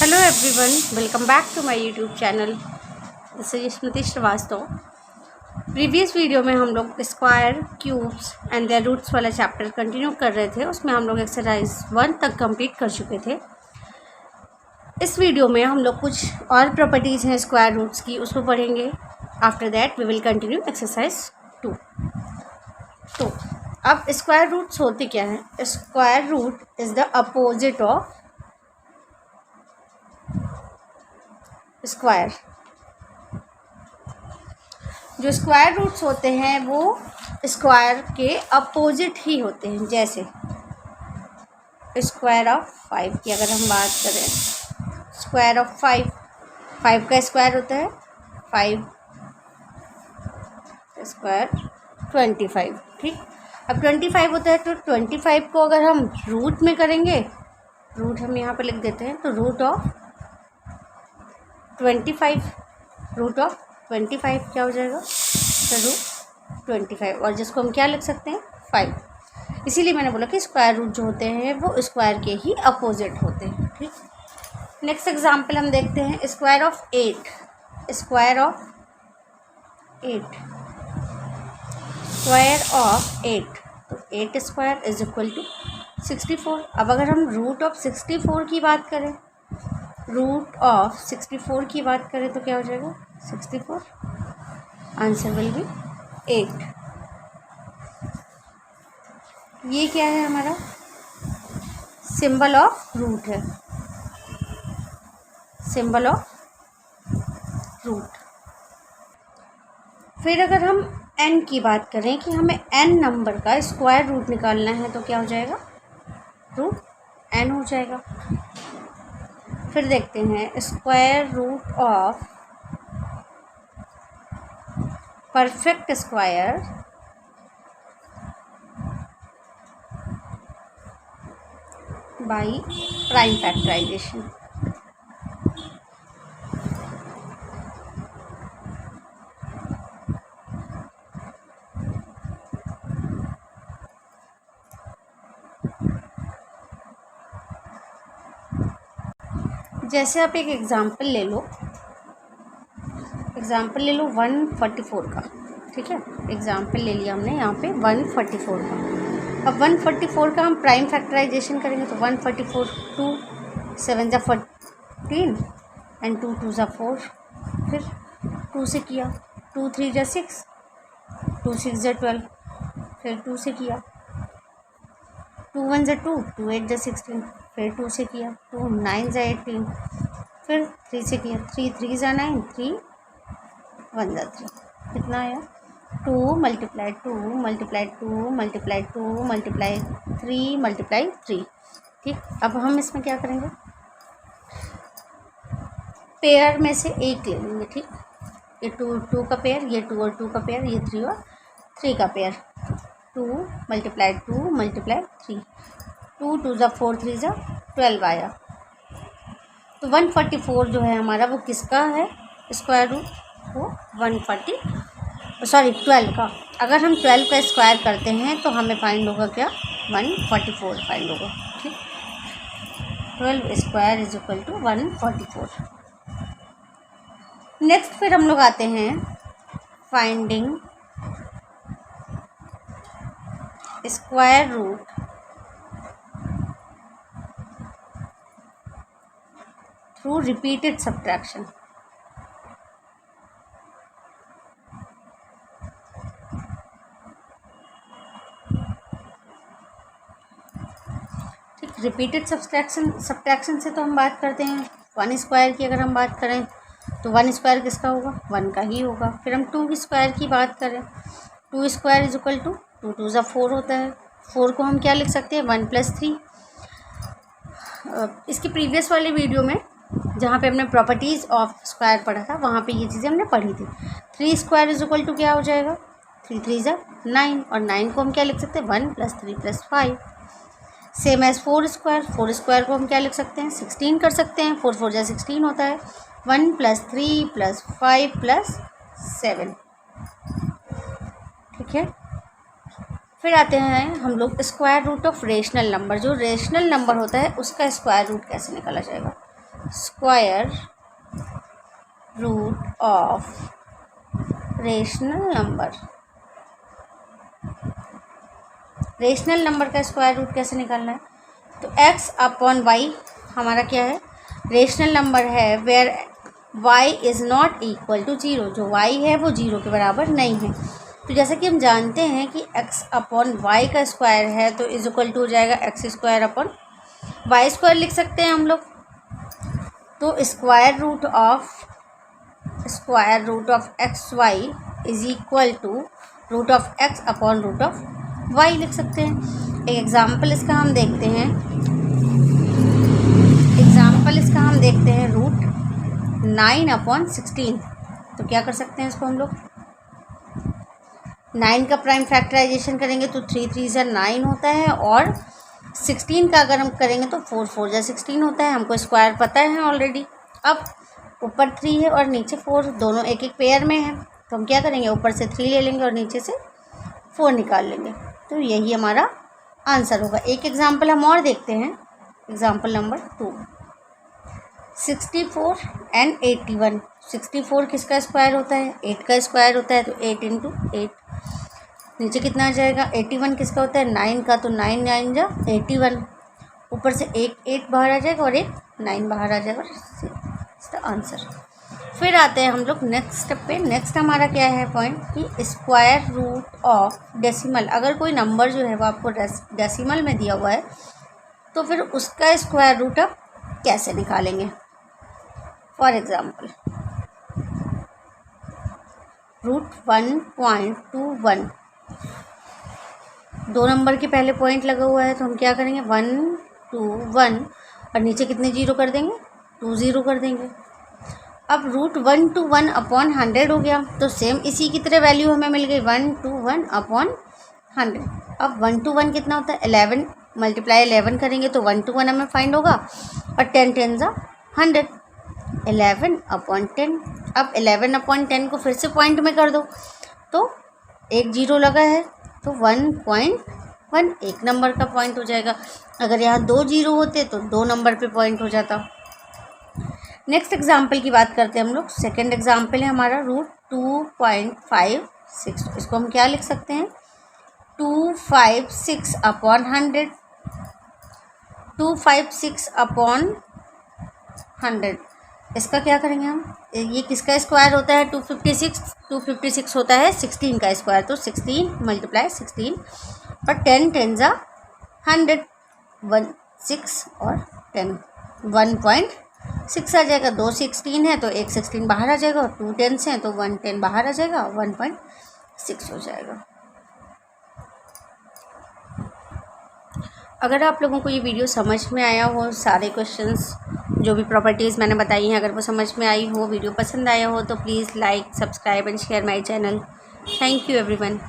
Hello everyone, welcome back to my YouTube channel. This is Smriti Shrivastava. Previous video में हम लोग square, cubes and their roots वाला chapter continue कर रहे थे। उसमें हम लोग एक्सरसाइज 1 तक कंप्लीट कर चुके थे। इस वीडियो में हम लोग कुछ और प्रॉपर्टीज़ हैं स्क्वायर रूट्स की, उसको पढ़ेंगे। After that we will continue exercise 2। तो अब स्क्वायर रूट्स होते क्या हैं? Square root is the opposite of square. जो स्क्वायर रूट्स होते हैं वो स्क्वायर के अपोजिट ही होते हैं। जैसे स्क्वायर ऑफ 5 की अगर हम बात करें, स्क्वायर ऑफ 5 का स्क्वायर होता है 5 स्क्वायर 25। ठीक, अब 25 होता है तो 25 को अगर हम रूट में करेंगे, रूट हम यहाँ पे लिख देते हैं, तो रूट ऑफ 25 क्या हो जाएगा? रूट 25, और जिसको हम क्या लिख सकते हैं 5। इसीलिए मैंने बोला कि स्क्वायर रूट जो होते हैं वो स्क्वायर के ही अपोजिट होते हैं। ठीक, नेक्स्ट एग्जांपल हम देखते हैं। स्क्वायर ऑफ 8, स्क्वायर ऑफ 8, तो 8 स्क्वायर इज इक्वल टू 64। अब अगर हम रूट ऑफ 64 की बात करें, रूट ऑफ 64 की बात करें तो क्या हो जाएगा? 64। Answer will be 8। ये क्या है? हमारा सिंबल ऑफ रूट है, सिंबल ऑफ रूट। फिर अगर हम n की बात करें कि हमें n नंबर का स्क्वायर रूट निकालना है तो क्या हो जाएगा? रूट n हो जाएगा। फिर देखते हैं square root of perfect square by prime factorisation. जैसे आप एक एग्ज़ाम्पल ले लो, 144 का। ठीक है, एग्ज़ाम्पल ले लिया हमने यहाँ पे 144 का। अब 144 का हम प्राइम फैक्टराइजेशन करेंगे तो 144 2 7 ज़ा 14 एंड 2 2 ज़ा 4। फिर 2 से किया, 2 3 ज़ा 6, 2 6 ज़ा 12। फिर 2 से किया, 2 1 ज़ा 2, 2 8 ज़ा 16। फिर 2 से किया, 2 9 ज़ा 18। फिर 3 से किया, 3 3 ज़ा 9, 3 1 ज़ा 3। कितना आया? 2 multiply 2 multiply 2 multiply 2 multiply 3 multiply 3। ठीक, अब हम इसमें क्या करेंगे? पेयर में से एक ले लेंगे। ठीक, ये 2 का पेयर, ये 2 और 2 का पेयर, ये 3 और 3 का पेयर। 2 मल्टीप्लाई 2 मल्टीप्लाई 3, 2 2 ज़ा 4 3 ज़ा 12 आया। तो 144 जो है हमारा वो किसका है स्क्वायर रूट? वो 12 का। अगर हम 12 का स्क्वायर करते हैं तो हमें फाइंड होगा क्या? 144 फाइंड होगा। ठीक, 12 square is equal to 144। Next फिर हम लोग आते हैं finding square root through repeated subtraction. ठीक, रिपीटेड सब्ट्रैक्शन से तो हम बात करते हैं 1 स्क्वायर की। अगर हम बात करें तो 1 स्क्वायर किसका होगा? 1 का ही होगा। फिर हम 2 स्क्वायर की बात करें, 2 स्क्वायर इज इक्वल टू 2 2 ज़ा 4 होता है। 4 को हम क्या लिख सकते हैं? 1 + 3। इसके प्रीवियस वाले वीडियो में जहाँ पे हमने प्रॉपर्टीज़ ऑफ स्क्वायर पढ़ा था वहाँ पे ये चीज़ें हमने पढ़ी थी। 3 स्क्वायर इज इक्वल टू क्या हो जाएगा? 3 3 ज़ा 9, और 9 को हम क्या लिख सकते हैं? 1 + 3 + 5। सेम एज 4 स्क्वायर को हम क्या लिख सकते हैं? 16 कर सकते हैं। 4 4 ज़ा 16 होता है। 1 + 3 + 5 + 7। ठीक है, फिर आते हैं हम लोग square root of rational number. जो रेशनल नंबर होता है उसका स्क्वायर रूट कैसे निकाला जाएगा? Square root of rational number. Rational number का स्क्वायर रूट कैसे निकालना है? तो x अपॉन वाई हमारा क्या है? रेशनल नंबर है where y is not equal to 0, जो y है वो 0 के बराबर नहीं है। तो जैसा कि हम जानते हैं कि x अपॉन वाई का स्क्वायर है तो इज इक्वल टू हो जाएगा x square upon y square लिख सकते हैं हम लोग। तो square root of x y is equal to root of x upon root of y लिख सकते हैं। एक एग्जाम्पल इसका हम देखते हैं, रूट 9 अपॉन 16। तो क्या कर सकते हैं इसको हम लोग? 9 का प्राइम फैक्टराइजेशन करेंगे तो 3 3 ज़ा 9 होता है, और 16 का अगर हम करेंगे तो 4 4 ज़ा 16 होता है। हमको स्क्वायर पता है ऑलरेडी। अब ऊपर 3 है और नीचे 4, दोनों एक एक पेयर में है, तो हम क्या करेंगे? ऊपर से 3 ले लेंगे और नीचे से 4 निकाल लेंगे। तो यही हमारा आंसर होगा। एक एग्जाम्पल हम और देखते हैं, एग्जाम्पल नंबर 2। 64 एंड 81। 64 किसका स्क्वायर होता है? 8 का स्क्वायर होता है, तो 8 इंटू 8। नीचे कितना आ जाएगा? 81 किसका होता है? 9 का, तो 9 9 जा 81। ऊपर से एक 8 बाहर आ जाएगा और एक 9 बाहर आ जाएगा। इसका आंसर। फिर आते हैं हम लोग नेक्स्ट स्टेप पे। नेक्स्ट हमारा क्या है पॉइंट कि स्क्वायर रूट ऑफ डेसिमल। अगर कोई नंबर जो है वो आपको डेसिमल में दिया हुआ है तो फिर उसका स्क्वायर रूट आप कैसे निकालेंगे? फॉर एग्जाम्पल रूट 1.21, 2 नंबर के पहले पॉइंट लगा हुआ है, तो हम क्या करेंगे? 1 2 1 और नीचे कितने जीरो कर देंगे? 2 0 कर देंगे। अब रूट 1 to 1 अपॉन 100 हो गया, तो सेम इसी की तरह वैल्यू हमें मिल गई 1 to 1 अपॉन 100। अब 1 to 1 कितना होता है? 11 मल्टीप्लाई 11 करेंगे तो 1 to 1 हमें फाइंड होगा, और 10 10 ज़ा 100, 11 अपॉन 10। अब 11 अपॉन 10 को फिर से पॉइंट में कर दो, तो एक जीरो लगा है तो 1.1 एक नंबर का पॉइंट हो जाएगा। अगर यहाँ 2 जीरो होते तो 2 नंबर पे पॉइंट हो जाता। नेक्स्ट एग्जाम्पल की बात करते हैं हम लोग। सेकेंड एग्जाम्पल है हमारा रूट 2.56। इसको हम क्या लिख सकते हैं? 256 अपॉन 100। 256 अपॉन 100, इसका क्या करेंगे हम? ये किसका स्क्वायर होता है? 256 होता है 16 का स्क्वायर, तो 16 मल्टीप्लाई 16 और 10 10 ज़ा 100, 1 6 और 10 1.6 आ जाएगा। 2 16 है तो एक 16 बाहर आ जाएगा, और 2 10 हैं तो 1 10 बाहर आ जाएगा, 1.6 हो जाएगा। अगर आप लोगों को ये वीडियो समझ में आया हो, सारे क्वेश्चंस जो भी प्रॉपर्टीज़ मैंने बताई हैं अगर वो समझ में आई हो, वीडियो पसंद आया हो, तो please like, subscribe and share my channel. Thank you everyone.